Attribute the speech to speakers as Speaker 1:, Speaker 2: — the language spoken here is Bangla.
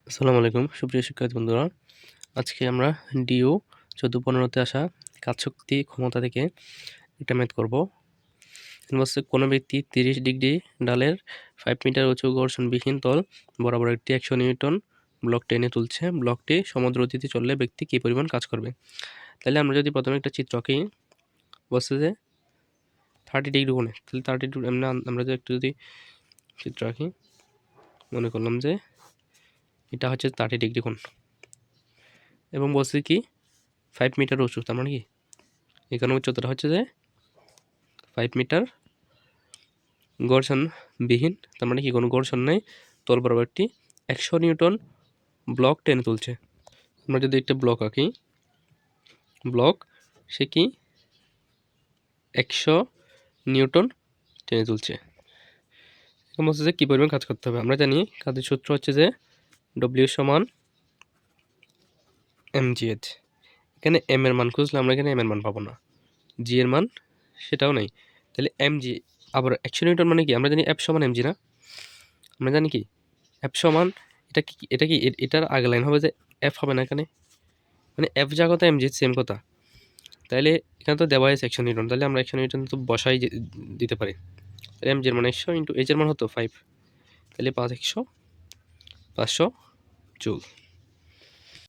Speaker 1: আসসালামু আলাইকুম সুপ্রিয় শিক্ষার্থী বন্ধুরা, আজকে আমরা ডিও 14-15-তে আসা কাজ শক্তি ক্ষমতা থেকে একটা ম্যাথ করব। বলছে কোনো ব্যক্তি 30 ডিগ্রি ডালের 5 মিটার উঁচু ঘর্ষণবিহীন তল বরাবর একটি 100 নিউটন ব্লক টেনে তুলছে। ব্লকটি সমুদ্র গতিতে চললে ব্যক্তি কী পরিমাণ কাজ করবে? তাহলে আমরা যদি প্রথমে একটা চিত্র আঁকি, বলছে যে 30 ডিগ্রি কোণে, তাহলে 30 ডিগ্রি আমরা যদি চিত্র আঁকি, মনে করলাম যে এটা হচ্ছে 30 ডিগ্রি কোণ এবং বলছে কি 5 মিটার উঁচু, তার মানে কি এখানে উচ্চতাটা হচ্ছে যে 5 মিটার ঘর্ষণবিহীন, তার মানে কি কোনো ঘর্ষণ নেই, তল বরাবর একটি 100 নিউটন ব্লক টেনে তুলছে। আমরা যদি একটা ব্লক আঁকি, ব্লক সে কি 100 নিউটন টেনে তুলছে। এখন বলছে যে কী পরিমাণ কাজ করতে হবে। আমরা জানি কাজের সূত্র হচ্ছে যে ডব্লিউ সমান mgh। এখানে এম এর মান খুঁজলে আমরা এখানে এম এর মান পাবো না, জি এর মান সেটাও নেই, তাহলে mg আবার 100 নিউটন মানে কি আমরা জানি এফ সমান mg না, আমরা জানি কি এফ সমান এটা কি এটার আগে লাইন হবে যে এফ হবে না, এখানে মানে এফ যা কথা mg সেম কথা। তাহলে এখানে তো দেওয়া আছে 100 নিউটন, তাহলে আমরা 100 নিউটন তো বসাই দিতে পারি। তাহলে mg এর মান 100 ইন্টু এইচ এর মান হতো 5, তাহলে 5 100 500 জুল।